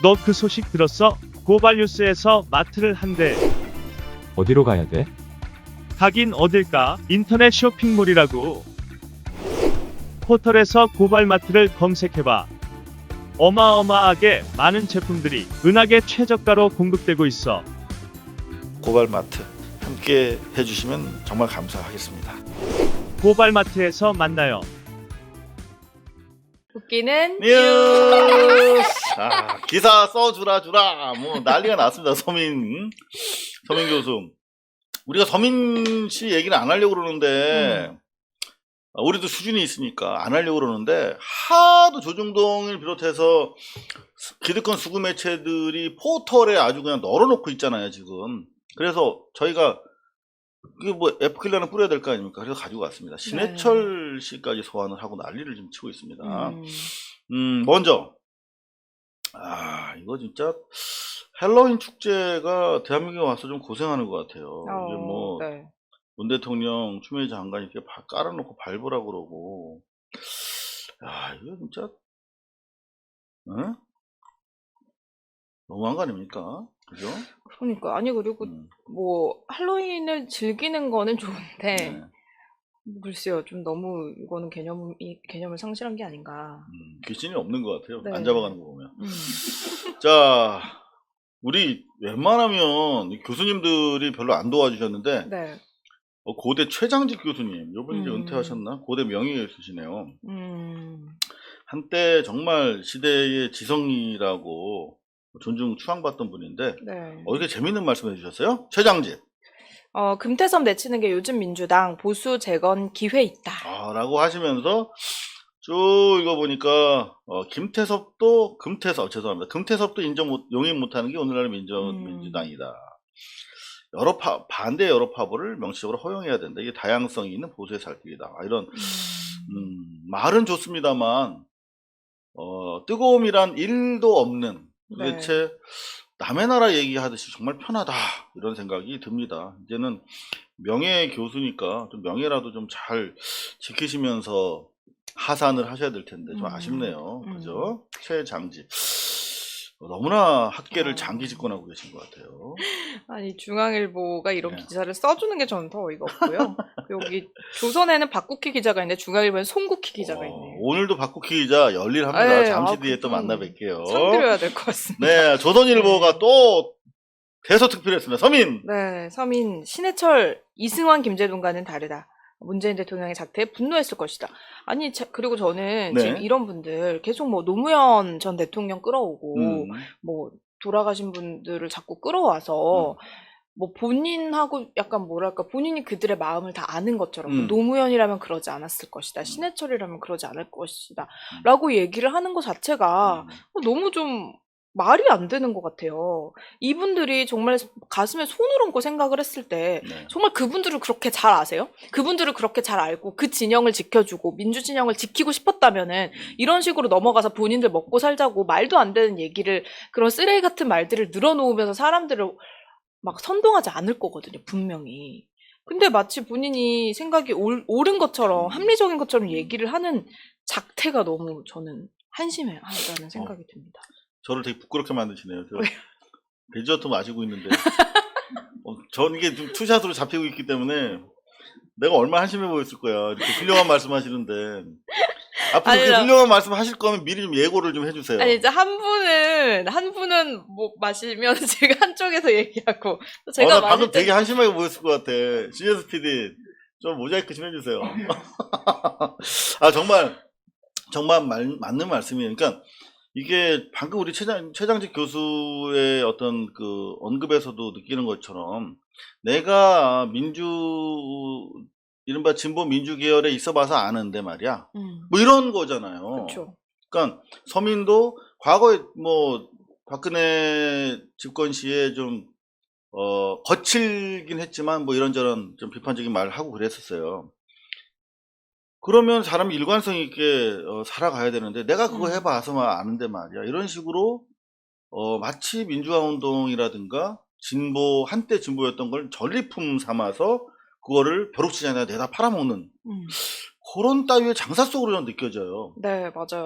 너 그 소식 들었어? 고발뉴스에서 마트를 한대. 어디로 가야 돼? 가긴 어딜까? 인터넷 쇼핑몰이라고. 포털에서 고발마트를 검색해봐. 어마어마하게 많은 제품들이 은하계 최저가로 공급되고 있어. 고발마트 함께 해주시면 정말 감사하겠습니다. 고발마트에서 만나요. 웃기는 뉴스. 기사 써주라 뭐 난리가 났습니다. 서민 교수. 우리가 서민 씨 얘기는 안 하려고 그러는데 우리도 수준이 있으니까 안 하려고 그러는데 하도 조중동을 비롯해서 기득권 수구 매체들이 포털에 아주 그냥 널어놓고 있잖아요 지금. 그래서 저희가 이게 뭐 F킬러는 뿌려야 될 거 아닙니까? 그래서 가지고 왔습니다. 신해철 씨까지 소환을 하고 난리를 좀 치고 있습니다. 먼저 이거 진짜 헬로윈 축제가 대한민국에 와서 좀 고생하는 것 같아요. 이제 뭐 네. 문 대통령, 추미애 장관이 이렇게 깔아놓고 밟으라고 그러고, 이거 진짜, 응? 너무한 거 아닙니까? 그죠? 그러니까 아니 그리고 뭐 할로윈을 즐기는 거는 좋은데 네. 글쎄요 좀 너무 이거는 개념을 상실한 게 아닌가. 귀신이 없는 것 같아요. 네. 안 잡아가는 거 보면. 자, 우리 웬만하면 이 교수님들이 별로 안 도와주셨는데, 네. 고대 최장직 교수님, 요번에 이제 은퇴하셨나? 고대 명예교수시네요. 한때 정말 시대의 지성이라고 존중 추앙받던 분인데, 네. 이렇게 재밌는 말씀 해주셨어요? 최장직. 금태섭 내치는 게 요즘 민주당 보수 재건 기회 있다. 라고 하시면서 쭉 이거 보니까 김태섭도 용인 못하는 게 오늘날 민주당이다. 반대 여러 파벌을 명시적으로 허용해야 된다. 이게 다양성이 있는 보수의 살 길이다. 이런 말은 좋습니다만 뜨거움이란 일도 없는 도대체 남의 나라 얘기하듯이 정말 편하다 이런 생각이 듭니다. 이제는 명예 교수니까 좀 명예라도 좀 잘 지키시면서 하산을 하셔야 될 텐데 좀 아쉽네요. 그죠? 최장직. 너무나 학계를 장기 집권하고 계신 것 같아요. 아니 중앙일보가 이런 네. 기사를 써주는 게 저는 더 어이가 없고요. 여기 조선에는 박국희 기자가 있는데 중앙일보에는 송국희 기자가 있네요. 오늘도 박국희 기자 열일합니다. 네, 잠시 뒤에 또 만나 뵐게요. 상드려야 될 것 같습니다. 네, 조선일보가 또 대서특필했습니다. 서민. 네, 서민 신해철 이승환 김재동과는 다르다. 문재인 대통령의 작태에 분노했을 것이다. 아니 그리고 저는 네. 지금 이런 분들 계속 뭐 노무현 전 대통령 끌어오고 뭐 돌아가신 분들을 자꾸 끌어와서 뭐 본인하고 약간 뭐랄까 본인이 그들의 마음을 다 아는 것처럼 노무현이라면 그러지 않았을 것이다. 신해철이라면 그러지 않을 것이다. 라고 얘기를 하는 것 자체가 너무 좀 말이 안 되는 것 같아요. 이분들이 정말 가슴에 손을 얹고 생각을 했을 때 정말 그분들을 그렇게 잘 아세요? 그분들을 그렇게 잘 알고 그 진영을 지켜주고 민주 진영을 지키고 싶었다면은 이런 식으로 넘어가서 본인들 먹고 살자고 말도 안 되는 얘기를 그런 쓰레기 같은 말들을 늘어놓으면서 사람들을 막 선동하지 않을 거거든요. 분명히. 근데 마치 본인이 생각이 옳은 것처럼 합리적인 것처럼 얘기를 하는 작태가 너무 저는 한심해하다는 생각이 듭니다. 저를 되게 부끄럽게 만드시네요. 저 데저트 마시고 있는데 전 이게 좀 투샷으로 잡히고 있기 때문에 내가 얼마나 한심해 보였을 거야. 이렇게 훌륭한 말씀 하시는데 앞으로 그렇게 훌륭한 말씀 하실 거면 미리 좀 예고를 좀 해주세요. 아니 이제 한 분은 뭐 마시면 제가 한쪽에서 얘기하고 또 제가 나 방금 되게 한심하게 보였을 것 같아. CS PD 좀 모자이크 좀 해주세요. 정말 맞는 말씀이에요. 그러니까 이게 방금 우리 최장직 교수의 어떤 그 언급에서도 느끼는 것처럼 내가 이른바 진보 민주 계열에 있어봐서 아는데 말이야. 뭐 이런 거잖아요. 그쵸. 그러니까 서민도 과거에 뭐 박근혜 집권 시에 좀 거칠긴 했지만 뭐 이런저런 좀 비판적인 말을 하고 그랬었어요. 그러면 사람이 일관성 있게 살아가야 되는데 내가 그거 해봐서만 아는데 말이야. 이런 식으로 마치 민주화 운동이라든가 한때 진보였던 걸 전리품 삼아서 그거를 벼룩시장에다 내다 팔아먹는 그런 따위의 장사 속으로 느껴져요. 네, 맞아요.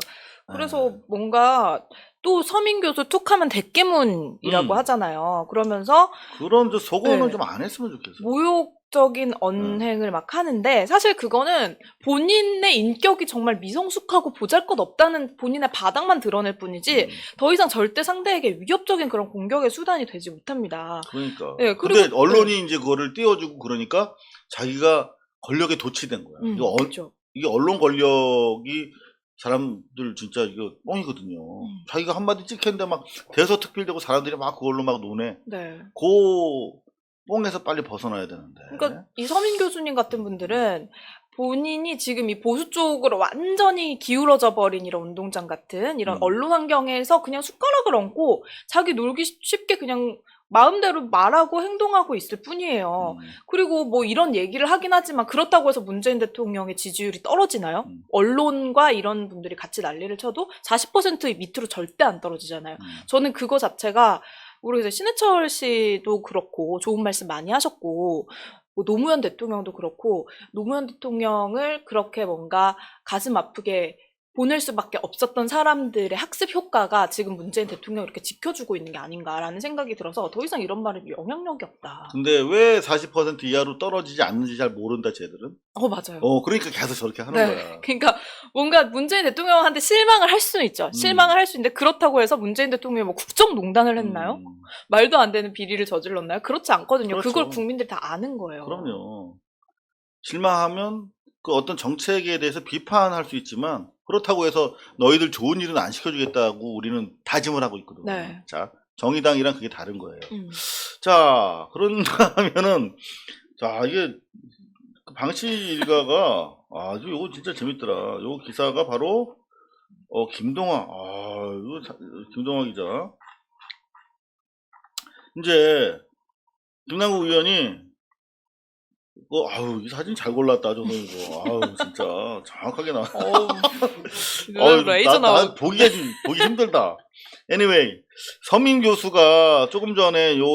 그래서 뭔가 또 서민 교수 툭하면 대깨문이라고 하잖아요. 그러면서 그런 저 속어는 네. 좀 안 했으면 좋겠어요. 모욕적인 언행을 막 하는데 사실 그거는 본인의 인격이 정말 미성숙하고 보잘것없다는 본인의 바닥만 드러낼 뿐이지 더 이상 절대 상대에게 위협적인 그런 공격의 수단이 되지 못합니다. 그러니까. 네, 근데 그리고 언론이 이제 그거를 띄워주고 그러니까 자기가 권력에 도취된 거야. 그렇죠. 이게 언론 권력이 사람들 진짜 이거 뻥이거든요. 자기가 한마디 찍혔는데 막 대서특필되고 사람들이 막 그걸로 막 논해. 네. 그 뻥에서 빨리 벗어나야 되는데. 그러니까 이 서민 교수님 같은 분들은 본인이 지금 이 보수 쪽으로 완전히 기울어져 버린 이런 운동장 같은 이런 언론 환경에서 그냥 숟가락을 얹고 자기 놀기 쉽게 그냥 마음대로 말하고 행동하고 있을 뿐이에요. 그리고 뭐 이런 얘기를 하긴 하지만 그렇다고 해서 문재인 대통령의 지지율이 떨어지나요? 언론과 이런 분들이 같이 난리를 쳐도 40% 밑으로 절대 안 떨어지잖아요. 저는 그거 자체가 우리 이제 신해철 씨도 그렇고 좋은 말씀 많이 하셨고 뭐 노무현 대통령도 그렇고 노무현 대통령을 그렇게 뭔가 가슴 아프게 보낼 수밖에 없었던 사람들의 학습 효과가 지금 문재인 대통령을 이렇게 지켜주고 있는 게 아닌가라는 생각이 들어서 더 이상 이런 말은 영향력이 없다. 근데 왜 40% 이하로 떨어지지 않는지 잘 모른다 쟤들은. 맞아요. 그러니까 계속 저렇게 하는 거야. 그러니까 뭔가 문재인 대통령한테 실망을 할 수는 있죠. 실망을 할 수 있는데 그렇다고 해서 문재인 대통령이 뭐 국정농단을 했나요? 말도 안 되는 비리를 저질렀나요? 그렇지 않거든요. 그렇죠. 그걸 국민들이 다 아는 거예요. 그럼요. 실망하면 그 어떤 정책에 대해서 비판할 수 있지만 그렇다고 해서 너희들 좋은 일은 안 시켜주겠다고 우리는 다짐을 하고 있거든요. 네. 자, 정의당이랑 그게 다른 거예요. 자, 그런다면은 자, 이게 방치 일가가 아주 요거 진짜 재밌더라. 요 기사가 바로 김동아. 김동아 기자. 이제 김남국 의원이 이 사진 잘 골랐다, 저거 이거. 진짜 정확하게 나와. 레이저 나와. 보기 힘들다. Anyway, 서민 교수가 조금 전에 요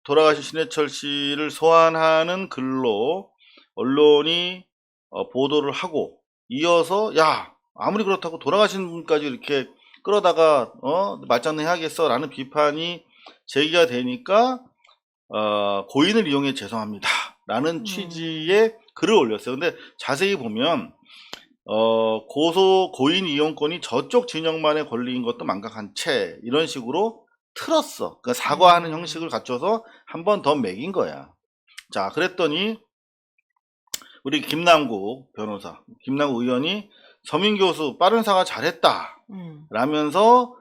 돌아가신 신해철 씨를 소환하는 글로 언론이 보도를 하고 이어서 아무리 그렇다고 돌아가신 분까지 이렇게 끌어다가 맞짱 해야겠어라는 비판이 제기가 되니까 고인을 이용해 죄송합니다 라는 취지의 글을 올렸어요. 근데 자세히 보면 고인 이용권이 저쪽 진영만의 권리인 것도 망각한 채 이런 식으로 틀었어. 그러니까 사과하는 형식을 갖춰서 한 번 더 매긴 거야. 자, 그랬더니 우리 김남국 변호사, 김남국 의원이 서민 교수 빠른 사과 잘했다 라면서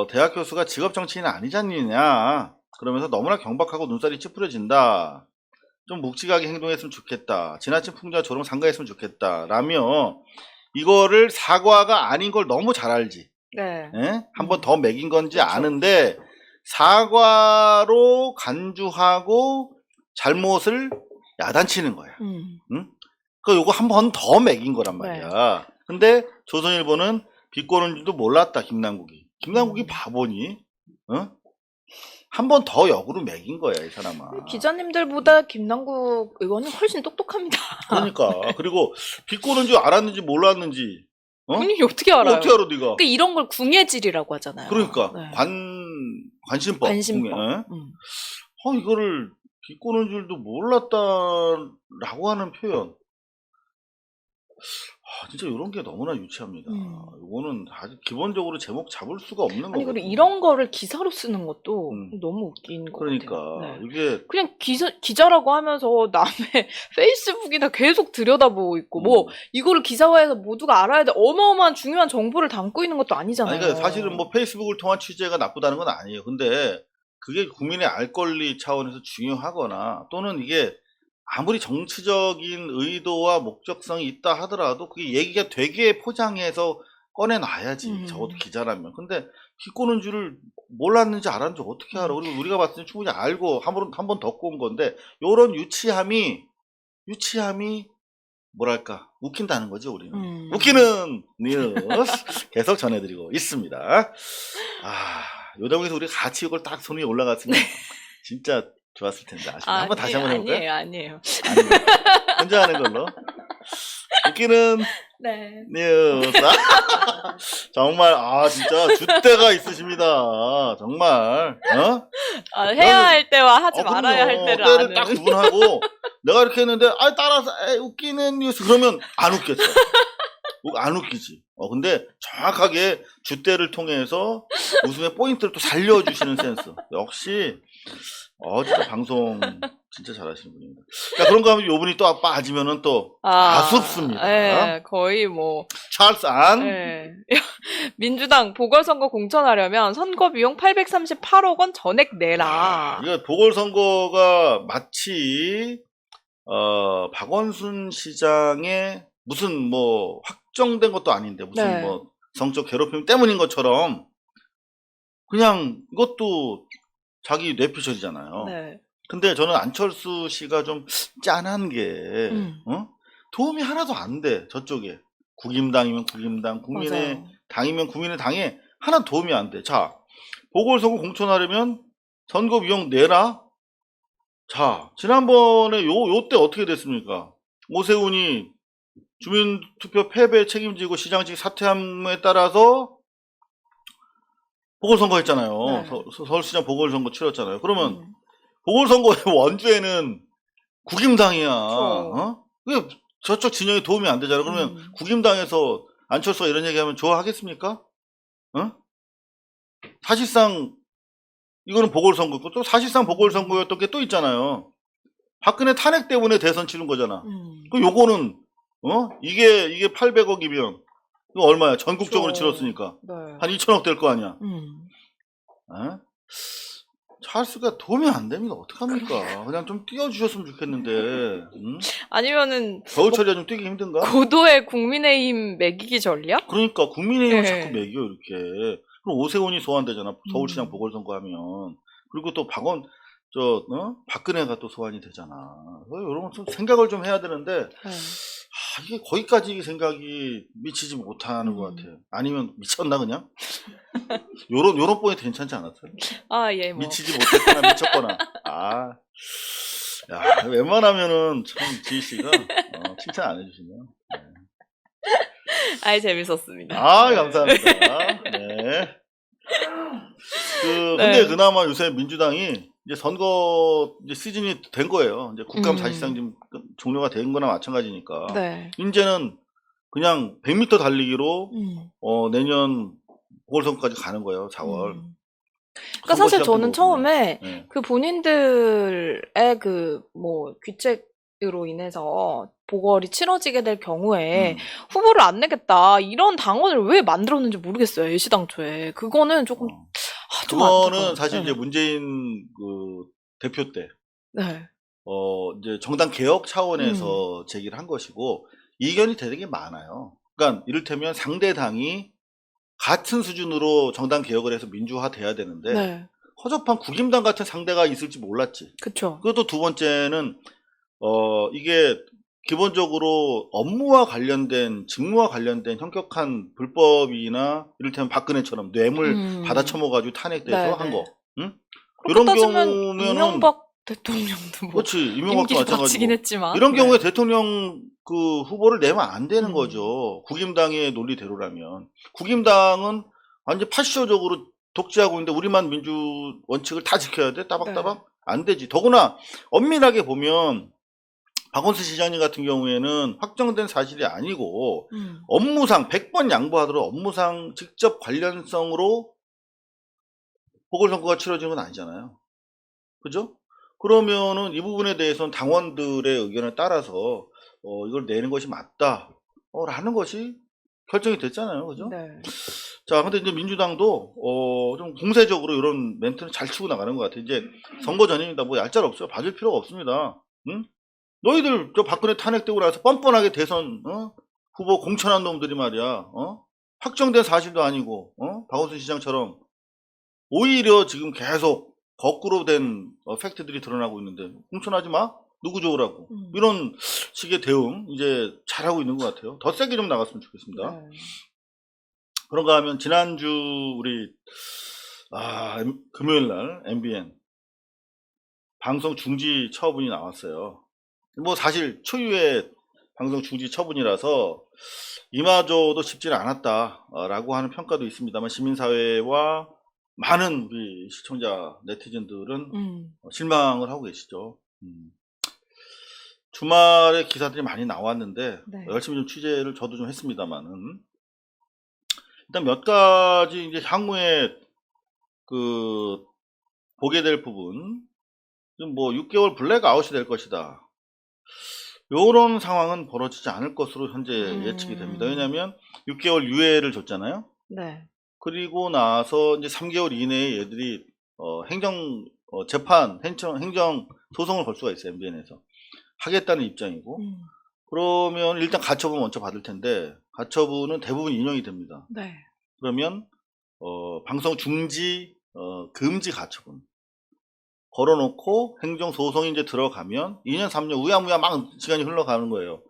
대학 교수가 직업 정치인 아니잖느냐, 그러면서 너무나 경박하고 눈살이 찌푸려진다, 좀 묵직하게 행동했으면 좋겠다, 지나친 풍자와 조롱 삼가했으면 좋겠다 라며 이거를 사과가 아닌 걸 너무 잘 알지. 네. 한 번 더 매긴 건지 그렇죠. 아는데 사과로 간주하고 잘못을 야단치는 거야. 그 요거 한 번 더 매긴 거란 말이야. 근데 조선일보는 비꼬는 줄도 몰랐다, 김남국이. 김남국이 바보니? 한 번 더 역으로 매긴 거야, 이 사람아. 기자님들보다 김남국 의원은 훨씬 똑똑합니다. 그러니까. 그리고 비꼬는 줄 알았는지 몰랐는지. 본인이 어떻게 알아요? 어떻게 알아, 네가? 그러니까 이런 걸 궁예질이라고 하잖아요. 그러니까. 네. 관심법. 관심법. 이거를 비꼬는 줄도 몰랐다라고 하는 표현. 진짜 이런 게 너무나 유치합니다. 이거는 아주 기본적으로 제목 잡을 수가 없는 거거든요. 아니, 그리고 이런 거를 기사로 쓰는 것도 너무 웃긴 것 그러니까 같아요. 네. 이게 그냥 기자라고 하면서 남의 페이스북이나 계속 들여다보고 있고 뭐 이거를 기사화해서 모두가 알아야 돼 어마어마한 중요한 정보를 담고 있는 것도 아니잖아요. 그러니까 사실은 뭐 페이스북을 통한 취재가 나쁘다는 건 아니에요. 근데 그게 국민의 알 권리 차원에서 중요하거나 또는 이게 아무리 정치적인 의도와 목적성이 있다 하더라도 그게 얘기가 되게 포장해서 꺼내놔야지. 적어도 기자라면. 근데 비꼬는 줄을 몰랐는지 알았는지 어떻게 알아. 그리고 우리가 봤을 때 충분히 알고 한 번 더 꼬은 건데 요런 유치함이 뭐랄까 웃긴다는 거죠. 우리는. 웃기는 뉴스 계속 전해드리고 있습니다. 요 대목에서 우리가 같이 이걸 딱 손 위에 올라갔으면 진짜 좋았을 텐데. 아쉽네. 한번 다시 한번 해볼까요? 아니에요. 아니에요. 혼자 하는 걸로. 웃기는 네. 뉴스. 정말 진짜 줏대가 있으십니다. 정말. 해야 할 때와 하지 그럼요. 말아야 할 때를 때를 아는. 딱 구분하고 내가 이렇게 했는데 따라서 웃기는 뉴스 그러면 안 웃겠어. 안 웃기지. 근데 정확하게 줏대를 통해서 웃음의 포인트를 또 살려주시는 센스. 역시 진짜 방송 진짜 잘하시는 분입니다. 자, 그런가 하면 요분이 또 빠지면은 또 아쉽습니다. 네, 거의 뭐. 찰스 안. 네. 민주당 보궐선거 공천하려면 선거 비용 838억 원 전액 내라. 이거 보궐선거가 마치 박원순 시장의 무슨 뭐 확정된 것도 아닌데 무슨 네. 뭐 성적 괴롭힘 때문인 것처럼 그냥 이것도 자기 뇌피셜이잖아요. 네. 근데 저는 안철수 씨가 좀 짠한 게 도움이 하나도 안 돼. 저쪽에 국임당이면 국임당, 국민의 맞아요. 당이면 국민의 당에 하나도 도움이 안 돼. 자, 보궐선거 공천하려면 선거 비용 내라. 자, 지난번에 요때 어떻게 됐습니까? 오세훈이 주민투표 패배 책임지고 시장직 사퇴함에 따라서 보궐선거 했잖아요. 네. 서울시장 보궐선거 치렀잖아요. 그러면 보궐선거의 원주에는 국임당이야. 그렇죠. 왜 저쪽 진영에 도움이 안 되잖아. 그러면 국임당에서 안철수가 이런 얘기하면 좋아하겠습니까? 사실상 이거는 보궐선거고 또 사실상 보궐선거였던 게 또 있잖아요. 박근혜 탄핵 때문에 대선 치른 거잖아. 그럼 요거는 이게 800억이면 이거 얼마야? 전국적으로 그렇죠. 치렀으니까 네. 한 2천억 될 거 아니야. 찰스가 도움이 안 됩니다. 어떡합니까? 그냥 좀 띄워주셨으면 좋겠는데. 아니면은 겨울철이라 좀 뛰기 힘든가? 고도의 국민의힘 매기기 전략? 그러니까 국민의힘을 네. 자꾸 매겨 이렇게. 그럼 오세훈이 소환되잖아. 서울시장 보궐선거 하면. 그리고 또 박근혜가 또 소환이 되잖아. 이런 거 좀 생각을 좀 해야 되는데 네. 이게 거기까지 생각이 미치지 못하는 것 같아요. 아니면 미쳤나 그냥? 요런 포인트 괜찮지 않았어요? 예, 뭐. 미치지 못했거나 미쳤거나. 야, 웬만하면은 참 지희 씨가 칭찬 안 해주시네요. 재밌었습니다. 감사합니다. 네. 근데 그나마 요새 민주당이 이제 선거 시즌이 된 거예요. 이제 국감 사실상 지금 종료가 된 거나 마찬가지니까. 네. 이제는 그냥 100m 달리기로 내년 보궐선거까지 가는 거예요. 4월. 그러니까 사실 저는 처음에 네. 그 본인들의 그 뭐 귀책으로 인해서 보궐이 치러지게 될 경우에 후보를 안 내겠다 이런 당원을 왜 만들었는지 모르겠어요. 예시당초에 그거는 조금 좀 그거는 안타까워요. 사실 이제 문재인 그 대표 때 네. 이제 정당 개혁 차원에서 제기를 한 것이고 이견이 되게 많아요. 그러니까 이를테면 상대 당이 같은 수준으로 정당 개혁을 해서 민주화돼야 되는데 네. 허접한 국임당 같은 상대가 있을지 몰랐지. 그쵸. 그것도 두 번째는 이게 기본적으로 업무와 관련된 직무와 관련된 현격한 불법이나 이를테면 박근혜처럼 뇌물 받아 처먹어가지고 탄핵돼서 네, 한 네. 거. 그렇게 이런 따지면 경우면은 이명박 대통령도 뭐 그렇지 이명박도 임기를 마찬가지고. 바치긴 했지만 이런 네. 경우에 대통령 그 후보를 내면 안 되는 거죠. 국임당의 논리대로라면. 국임당은 완전 파쇼적으로 독재하고 있는데 우리만 민주 원칙을 다 지켜야 돼? 따박따박? 네. 안 되지. 더구나 엄밀하게 보면 박원순 시장님 같은 경우에는 확정된 사실이 아니고 업무상 100번 양보하도록 업무상 직접 관련성으로 보궐선거가 치러지는 건 아니잖아요. 그죠? 그러면은 이 부분에 대해서는 당원들의 의견을 따라서 이걸 내는 것이 맞다 라는 것이 결정이 됐잖아요. 그죠? 네. 자, 근데 이제 민주당도 좀 공세적으로 이런 멘트는 잘 치고 나가는 것 같아요. 이제 선거 전입니다. 뭐 얄짤 없어요. 봐줄 필요가 없습니다. 응? 너희들 저 박근혜 탄핵되고 나서 뻔뻔하게 대선 후보 공천한 놈들이 말이야. 확정된 사실도 아니고 박원순 시장처럼 오히려 지금 계속 거꾸로 된 팩트들이 드러나고 있는데 공천하지 마? 누구 좋으라고. 이런 식의 대응 이제 잘하고 있는 것 같아요. 더 세게 좀 나갔으면 좋겠습니다. 네. 그런가 하면 지난주 우리 금요일 날 MBN 방송 중지 처분이 나왔어요. 뭐 사실 초유의 방송 중지 처분이라서 이마저도 쉽지는 않았다라고 하는 평가도 있습니다만 시민사회와 많은 우리 시청자 네티즌들은 실망을 하고 계시죠. 주말에 기사들이 많이 나왔는데 네. 열심히 좀 취재를 저도 좀 했습니다만은 일단 몇 가지 이제 향후에 그 보게 될 부분, 뭐 6개월 블랙아웃이 될 것이다. 요런 상황은 벌어지지 않을 것으로 현재 예측이 됩니다. 왜냐하면 6개월 유예를 줬잖아요. 네. 그리고 나서 이제 3개월 이내에 얘들이 행정 재판, 행정 소송을 걸 수가 있어요. MBN에서 하겠다는 입장이고. 그러면 일단 가처분 먼저 받을 텐데 가처분은 대부분 인용이 됩니다. 네. 그러면 방송 중지 금지 가처분 걸어놓고 행정소송이 이제 들어가면 2년 3년 우야무야 막 시간이 흘러가는 거예요.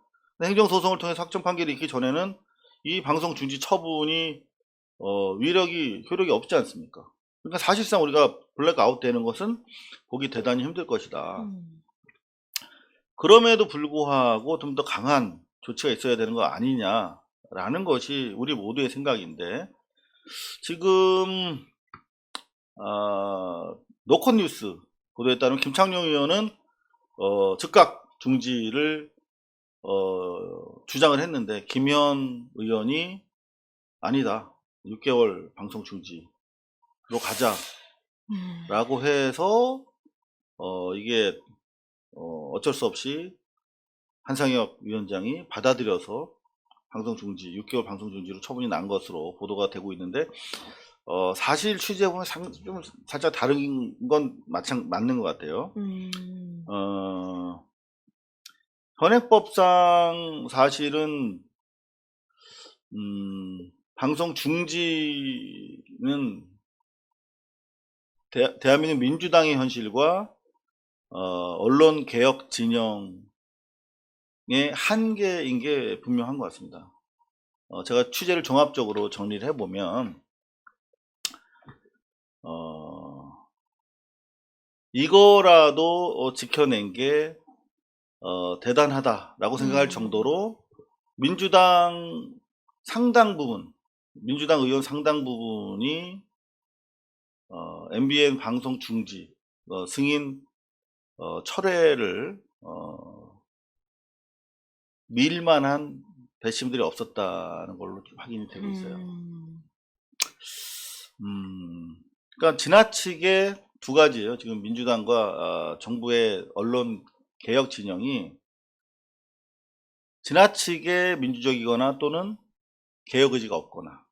행정소송을 통해서 확정 판결이 있기 전에는 이 방송 중지 처분이 효력이 없지 않습니까? 그러니까 사실상 우리가 블랙아웃 되는 것은 보기 대단히 힘들 것이다. 그럼에도 불구하고 좀 더 강한 조치가 있어야 되는 거 아니냐라는 것이 우리 모두의 생각인데, 지금 노컷뉴스 보도에 따르면 김창룡 의원은 즉각 중지를 주장을 했는데 김현 의원이 아니다, 6개월 방송 중지로 가자라고 해서 이게 어쩔 수 없이 한상혁 위원장이 받아들여서 방송 중지, 6개월 방송 중지로 처분이 난 것으로 보도가 되고 있는데, 사실 취재 보면 좀 살짝 다른 건 맞는 것 같아요. 현행법상 사실은 방송 중지는 대한민국 민주당의 현실과 언론 개혁 진영의 한계인 게 분명한 것 같습니다. 제가 취재를 종합적으로 정리를 해보면 이거라도 지켜낸 게 대단하다라고 생각할 정도로 민주당 의원 상당 부분이 MBN 방송 중지 승인 철회를 밀만한 배심들이 없었다는 걸로 확인이 되고 있어요. 그러니까 지나치게 두 가지예요. 지금 민주당과 정부의 언론 개혁 진영이 지나치게 민주적이거나 또는 개혁 의지가 없거나,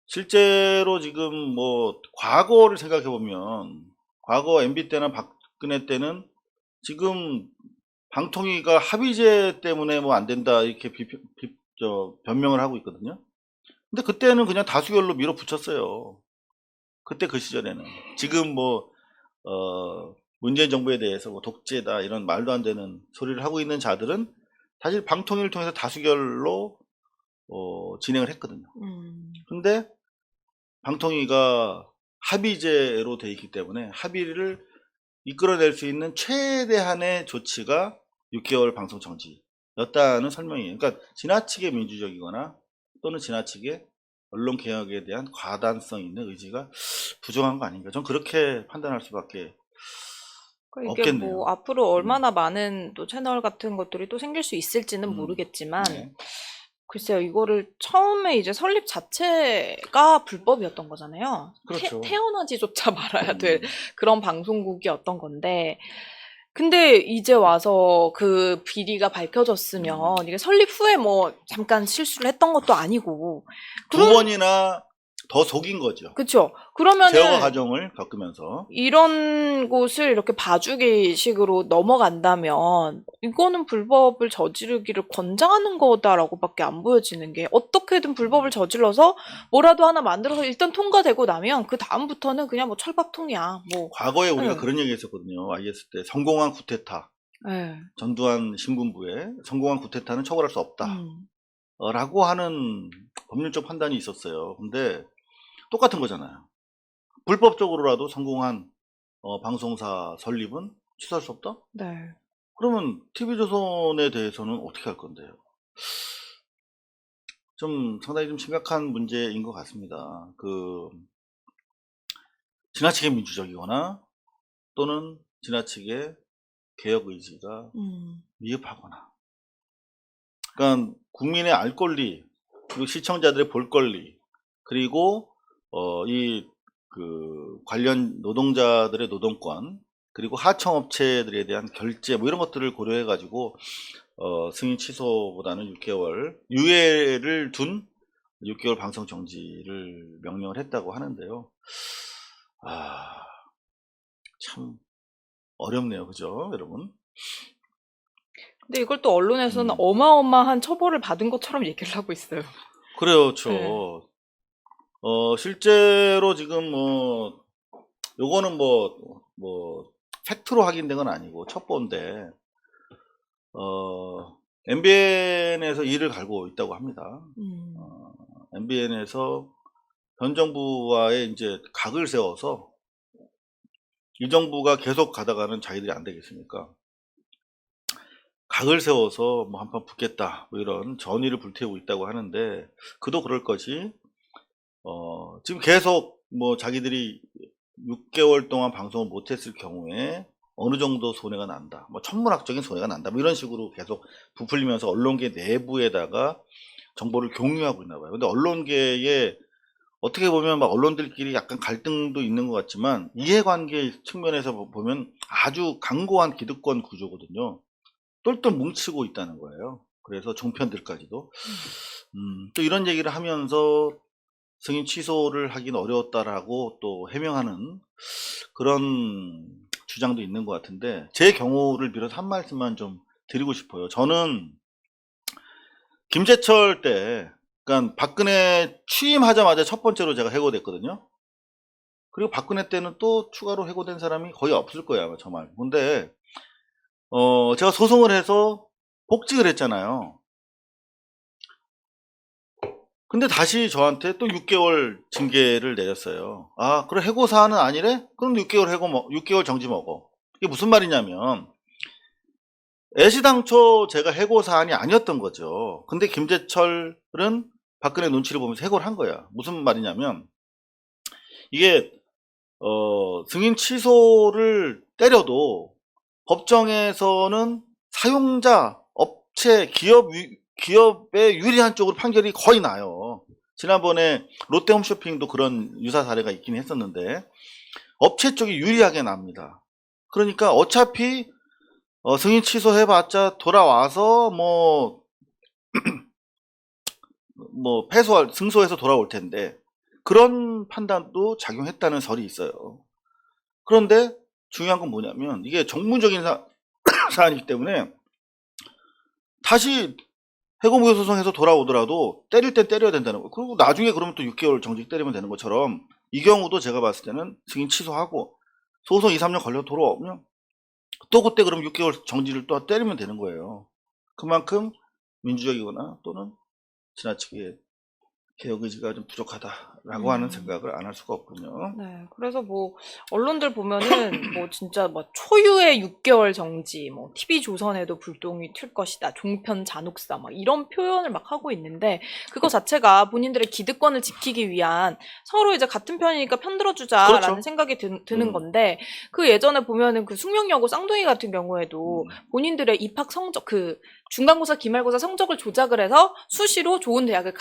실제로 지금 뭐 과거를 생각해 보면 과거 MB 때나 박근혜 때는 지금 방통위가 합의제 때문에 뭐 안 된다 이렇게 변명을 하고 있거든요. 근데 그때는 그냥 다수결로 밀어붙였어요. 그때 그 시절에는. 지금 뭐 문재인 정부에 대해서 뭐 독재다 이런 말도 안 되는 소리를 하고 있는 자들은 사실 방통위를 통해서 다수결로 진행을 했거든요. 근데 방통위가 합의제로 돼 있기 때문에 합의를 이끌어낼 수 있는 최대한의 조치가 6개월 방송 정지였다는 설명이에요. 그러니까 지나치게 민주적이거나 또는 지나치게 언론 개혁에 대한 과단성 있는 의지가 부족한 거 아닌가. 전 그렇게 판단할 수밖에 이게 없겠네요. 뭐 앞으로 얼마나 많은 또 채널 같은 것들이 또 생길 수 있을지는 모르겠지만, 네. 글쎄요, 이거를 처음에 이제 설립 자체가 불법이었던 거잖아요. 그렇죠. 태어나지조차 말아야 될 그런 방송국이었던 건데, 근데 이제 와서 그 비리가 밝혀졌으면 이게 설립 후에 뭐 잠깐 실수를 했던 것도 아니고 두 번이나 더 속인 거죠. 그쵸. 그러면은 제어가 과정을 겪으면서 이런 곳을 이렇게 봐주기식으로 넘어간다면 이거는 불법을 저지르기를 권장하는 거다라고밖에 안 보여지는 게, 어떻게든 불법을 저질러서 뭐라도 하나 만들어서 일단 통과되고 나면 그 다음부터는 그냥 뭐 철밥통이야. 뭐 과거에 우리가 그런 얘기 했었거든요. IS 때 성공한 쿠데타, 전두환 신군부에 성공한 쿠데타는 처벌할 수 없다 라고 하는 법률적 판단이 있었어요. 근데 똑같은 거잖아요. 불법적으로라도 성공한 방송사 설립은 취소할 수 없다? 네. 그러면 TV조선에 대해서는 어떻게 할 건데요? 좀 상당히 좀 심각한 문제인 것 같습니다. 지나치게 민주적이거나 또는 지나치게 개혁 의지가 미흡하거나, 그러니까 국민의 알 권리, 그리고 시청자들의 볼 권리, 그리고 관련 노동자들의 노동권, 그리고 하청업체들에 대한 결제 뭐 이런 것들을 고려해 가지고 승인 취소보다는 6개월 유예를 둔 6개월 방송 정지를 명령을 했다고 하는데요. 참 어렵네요, 그죠, 여러분? 근데 이걸 또 언론에서는 어마어마한 처벌을 받은 것처럼 얘기를 하고 있어요. 그렇죠. 네. 실제로 지금 요거는 팩트로 확인된 건 아니고 첩보인데, MBN에서 이를 갈고 있다고 합니다. MBN에서 현 정부와의 이제 각을 세워서 이 정부가 계속 가다가는 자기들이 안 되겠습니까? 각을 세워서 뭐 한판 붙겠다, 뭐 이런 전의를 불태우고 있다고 하는데, 그도 그럴 것이, 지금 계속 뭐 자기들이 6개월 동안 방송을 못했을 경우에 어느 정도 손해가 난다, 뭐 천문학적인 손해가 난다, 뭐 이런 식으로 계속 부풀리면서 언론계 내부에다가 정보를 공유하고 있나 봐요. 근데 언론계에 어떻게 보면 막 언론들끼리 약간 갈등도 있는 것 같지만 이해관계 측면에서 보면 아주 강고한 기득권 구조거든요. 똘똘 뭉치고 있다는 거예요. 그래서 종편들까지도. 또 이런 얘기를 하면서 승인 취소를 하긴 어려웠다라고 또 해명하는 그런 주장도 있는 것 같은데, 제 경우를 빌어서 한 말씀만 좀 드리고 싶어요. 저는 김재철 때, 그러니까 박근혜 취임하자마자 첫 번째로 제가 해고됐거든요. 그리고 박근혜 때는 또 추가로 해고된 사람이 거의 없을 거예요, 아마 저 말고. 근데 제가 소송을 해서 복직을 했잖아요. 근데 다시 저한테 또 6개월 징계를 내렸어요. 아, 그래, 해고 사안은 아니래? 그럼 6개월 정지 먹어. 이게 무슨 말이냐면, 애시당초 제가 해고 사안이 아니었던 거죠. 근데 김재철은 박근혜 눈치를 보면서 해고를 한 거야. 무슨 말이냐면, 이게 승인 취소를 때려도 법정에서는 사용자, 업체, 기업에 유리한 쪽으로 판결이 거의 나요. 지난번에 롯데홈쇼핑도 그런 유사 사례가 있긴 했었는데 업체 쪽이 유리하게 납니다. 그러니까 어차피 승인 취소해봤자 돌아와서 승소해서 돌아올 텐데, 그런 판단도 작용했다는 설이 있어요. 그런데 중요한 건 뭐냐면, 이게 정문적인 사안이기 때문에 다시 해고무효 소송해서 돌아오더라도 때릴 땐 때려야 된다는 거예요. 그리고 나중에 그러면 또 6개월 정직 때리면 되는 것처럼, 이 경우도 제가 봤을 때는 승인 취소하고 소송 2, 3년 걸려 돌아오면 또 그때 그럼 6개월 정지를 또 때리면 되는 거예요. 그만큼 민주적이거나 또는 지나치게 개혁 의지가 좀 부족하다라고 하는 생각을 안 할 수가 없군요. 네. 그래서 뭐 언론들 보면은 뭐 진짜 뭐 초유의 6개월 정지, 뭐 TV조선에도 불똥이 튈 것이다, 종편 잔혹사 막 이런 표현을 막 하고 있는데, 그거 자체가 본인들의 기득권을 지키기 위한, 서로 이제 같은 편이니까 편 들어주자라는 그렇죠. 생각이 드는 건데, 그 예전에 보면은 그 숙명여고 쌍둥이 같은 경우에도 본인들의 입학 성적, 중간고사, 기말고사 성적을 조작을 해서 수시로 좋은 대학을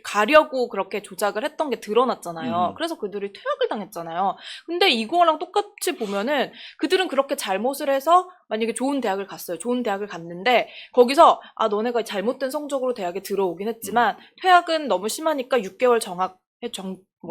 가려고 그렇게 조작을 했던 게 드러났잖아요. 그래서 그들이 퇴학을 당했잖아요. 근데 이거랑 똑같이 보면은 그들은 그렇게 잘못을 해서 만약에 좋은 대학을 갔어요. 좋은 대학을 갔는데 거기서 너네가 잘못된 성적으로 대학에 들어오긴 했지만 퇴학은 너무 심하니까 6개월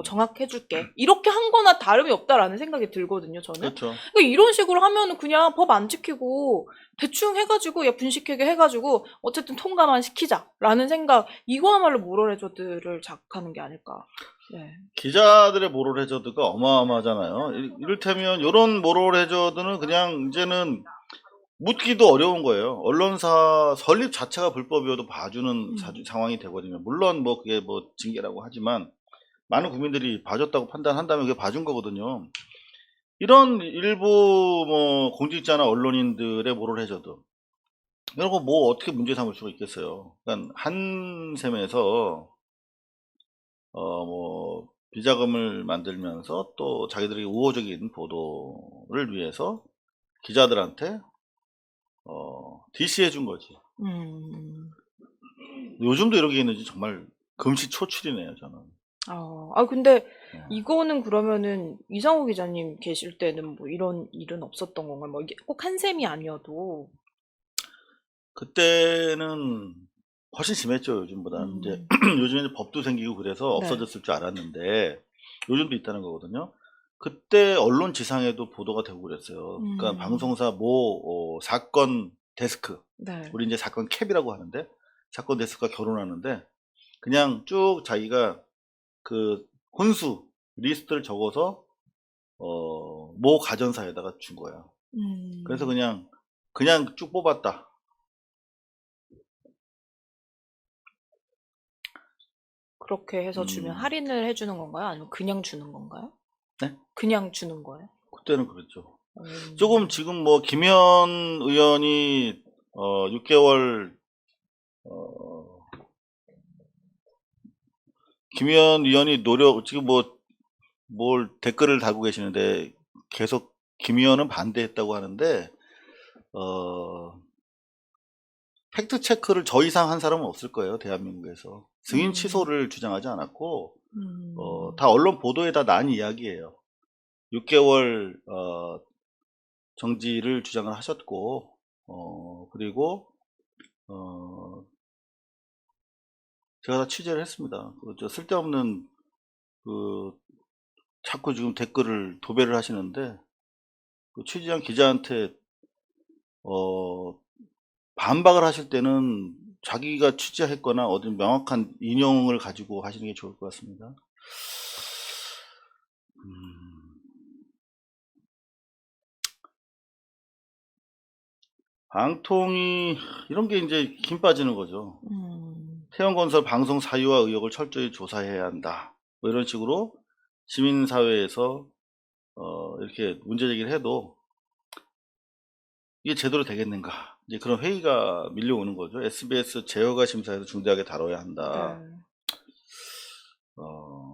정학해줄게. 이렇게 한 거나 다름이 없다라는 생각이 들거든요, 저는. 그렇죠. 그러니까 이런 식으로 하면은 그냥 법 안 지키고 대충 해가지고, 야, 분식회계 해가지고 어쨌든 통과만 시키자라는 생각, 이거야말로 모럴 해저드를 자극하는 게 아닐까. 네. 기자들의 모럴 해저드가 어마어마하잖아요. 이를테면 이런 모럴 해저드는 그냥 이제는 묻기도 어려운 거예요. 언론사 설립 자체가 불법이어도 봐주는 상황이 되거든요. 물론 그게 징계라고 하지만 많은 국민들이 봐줬다고 판단한다면 그게 봐준 거거든요. 이런 일부 뭐 공직자나 언론인들의 뭐를 해줘도 이런 거 뭐 어떻게 문제 삼을 수가 있겠어요. 그러니까 한 셈에서 뭐 비자금을 만들면서 또 자기들이 우호적인 보도를 위해서 기자들한테 DC해 준 거지. 요즘도 이런 게 있는지 정말 금시초출이네요, 저는. 근데 네. 이거는 그러면은 이상호 기자님 계실 때는 뭐 이런 일은 없었던 건가요? 뭐 이게 꼭 한 셈이 아니어도. 그때는 훨씬 심했죠, 요즘보다는. 이제 음. 요즘에는 법도 생기고 그래서 네. 없어졌을 줄 알았는데 요즘도 있다는 거거든요. 그때 언론 지상에도 보도가 되고 그랬어요. 그러니까 방송사 모 사건 데스크, 네. 우리 이제 사건 캡이라고 하는데 사건 데스크가 결혼하는데 그냥 쭉 자기가 그 혼수 리스트를 적어서 모 가전사에다가 준 거야. 그래서 그냥 쭉 뽑았다. 그렇게 해서 주면 할인을 해주는 건가요? 아니면 그냥 주는 건가요? 네? 그냥 주는 거예요? 그때는 그랬죠. 조금 지금 뭐 김현 의원이 6개월 김현 의원이 지금 뭐 뭘 댓글을 달고 계시는데 계속 김 의원은 반대했다고 하는데 팩트 체크를 저 이상 한 사람은 없을 거예요, 대한민국에서. 승인 취소를 주장하지 않았고 다 언론 보도에 다 난 이야기예요. 6개월 정지를 주장을 하셨고 그리고 제가 다 취재를 했습니다. 저 쓸데없는 자꾸 지금 댓글을 도배를 하시는데 취재한 기자한테 반박을 하실 때는 자기가 취재했거나 어디 명확한 인용을 가지고 하시는 게 좋을 것 같습니다. 방통위 이런 게 이제 힘 빠지는 거죠. 태영건설 방송 사유와 의혹을 철저히 조사해야 한다. 뭐 이런 식으로 시민사회에서 이렇게 문제 제기를 해도 이게 제대로 되겠는가? 이제 그런 회의가 밀려오는 거죠. SBS 제어가 심사에서 중대하게 다뤄야 한다. 네.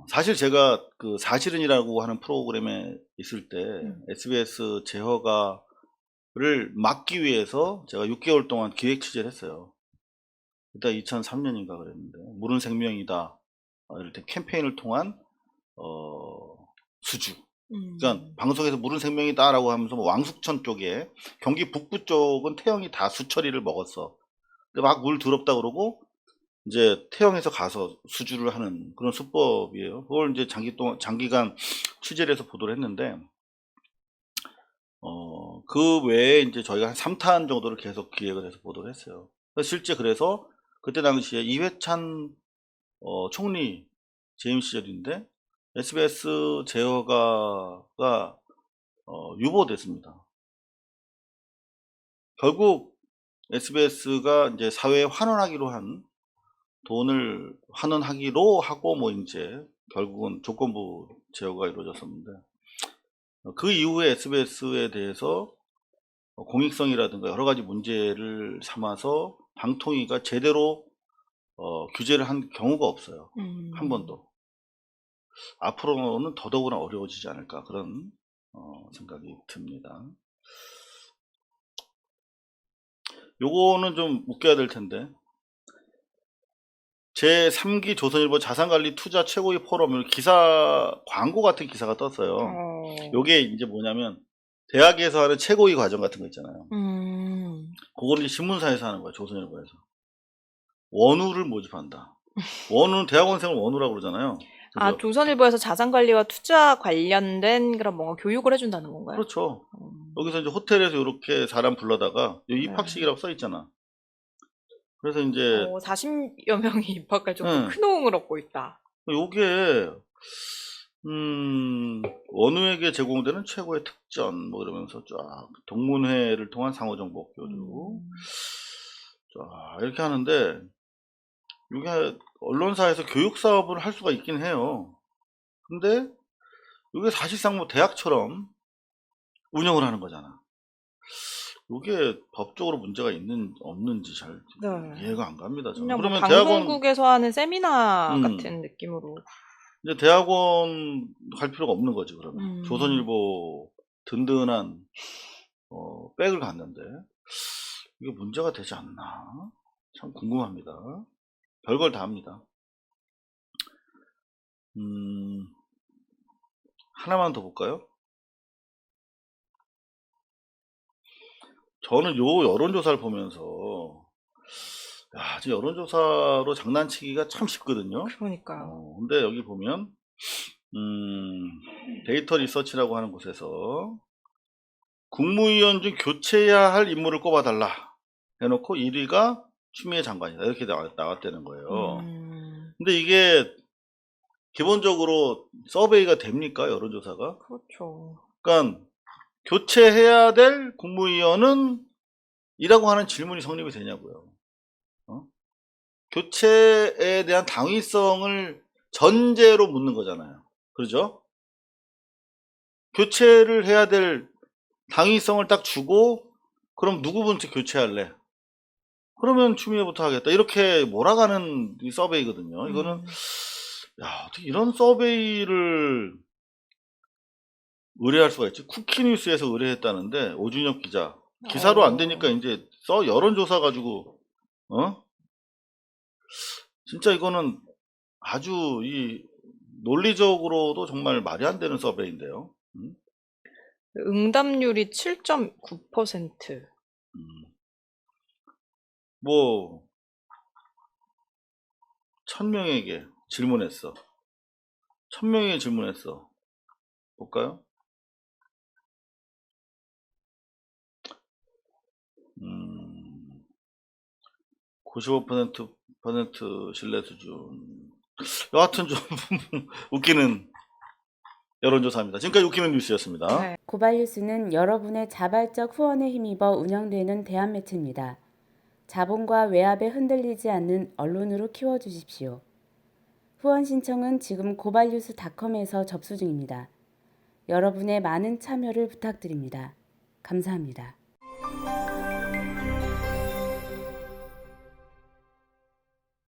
사실 제가 그 사실은이라고 하는 프로그램에 있을 때 SBS 제허가를 막기 위해서 제가 6개월 동안 기획 취재를 했어요. 그때 2003년인가 그랬는데 물은 생명이다. 이럴 때 캠페인을 통한 수주. 그러니까 방송에서 물은 생명이다라고 하면서 뭐 왕숙천 쪽에 경기 북부 쪽은 태영이 다 수처리를 먹었어. 근데 막 물 더럽다 그러고 이제 태영에서 가서 수주를 하는 그런 수법이에요. 그걸 이제 장기간 취재를 해서 보도를 했는데 그 외에 이제 저희가 한 3탄 정도를 계속 기획을 해서 보도를 했어요. 실제 그래서 그때 당시에 이회찬 총리 재임 시절인데 SBS 제어가가 유보됐습니다. 결국 SBS가 이제 사회에 환원하기로 한 돈을 환원하기로 하고 뭐 이제 결국은 조건부 제어가 이루어졌었는데 그 이후에 SBS에 대해서 공익성이라든가 여러 가지 문제를 삼아서 방통위가 제대로 규제를 한 경우가 없어요. 한 번도. 앞으로는 더더구나 어려워지지 않을까 그런 생각이 듭니다. 요거는 좀 웃겨야 될 텐데 제 3기 조선일보 자산관리 투자 최고위 포럼 기사 광고 같은 기사가 떴어요. 요게 이제 뭐냐면 대학에서 하는 최고위 과정 같은 거 있잖아요. 그거를 이제 신문사에서 하는 거야, 조선일보에서. 원우를 모집한다. 원우는 대학원생을 원우라고 그러잖아요. 그죠? 조선일보에서 자산관리와 투자 관련된 그런 뭔가 교육을 해준다는 건가요? 그렇죠. 여기서 이제 호텔에서 이렇게 사람 불러다가 여기 입학식이라고 써 있잖아. 그래서 이제 40여 명이 입학할 정도로 큰 호응을 얻고 있다. 요게 원우에게 제공되는 최고의 특전 뭐 이러면서 쫙 동문회를 통한 상호정보 교류 쫙 이렇게 하는데 이게 언론사에서 교육 사업을 할 수가 있긴 해요. 근데 이게 사실상 뭐 대학처럼 운영을 하는 거잖아. 이게 법적으로 문제가 없는지 잘 네. 이해가 안 갑니다. 저는. 그냥 뭐 그러면 대학원 방송국에서 하는 세미나 음. 같은 느낌으로. 이제 대학원 갈 필요가 없는 거지 그러면. 음. 조선일보 든든한 백을 갔는데 이게 문제가 되지 않나? 참 궁금합니다. 별걸 다 합니다. 하나만 더 볼까요? 저는 요 여론조사를 보면서 야, 저 여론조사로 장난치기가 참 쉽거든요. 그러니까요. 근데 여기 보면 데이터 리서치라고 하는 곳에서 국무위원 중 교체해야 할 인물을 꼽아달라 해놓고 1위가 추미애 장관이다 이렇게 나왔다는 거예요. 근데 이게 기본적으로 서베이가 됩니까? 여론조사가? 그렇죠. 그러니까 교체해야 될 국무위원은 이라고 하는 질문이 성립이 되냐고요. 교체에 대한 당위성을 전제로 묻는 거잖아요. 그렇죠? 교체를 해야 될 당위성을 딱 주고 그럼 누구부터 교체할래? 그러면 추미애부터 하겠다. 이렇게 몰아가는 이 서베이거든요. 이거는 야, 어떻게 이런 서베이를 의뢰할 수가 있지? 쿠키뉴스에서 의뢰했다는데 오준혁 기자 기사로 안 되니까 이제 여론조사 가지고 진짜 이거는 아주 이 논리적으로도 정말 말이 안 되는 서베이인데요. 응답률이 7.9%. 뭐 1000명에게 질문했어. 1000명에게 질문했어. 볼까요? 95% 신뢰 수준. 여하튼 좀 웃기는 여론조사입니다. 지금까지 웃기는 뉴스였습니다. 네. 고발뉴스는 여러분의 자발적 후원에 힘입어 운영되는 대한매체입니다. 자본과 외압에 흔들리지 않는 언론으로 키워주십시오. 후원 신청은 지금 고발뉴스닷컴에서 접수 중입니다. 여러분의 많은 참여를 부탁드립니다. 감사합니다.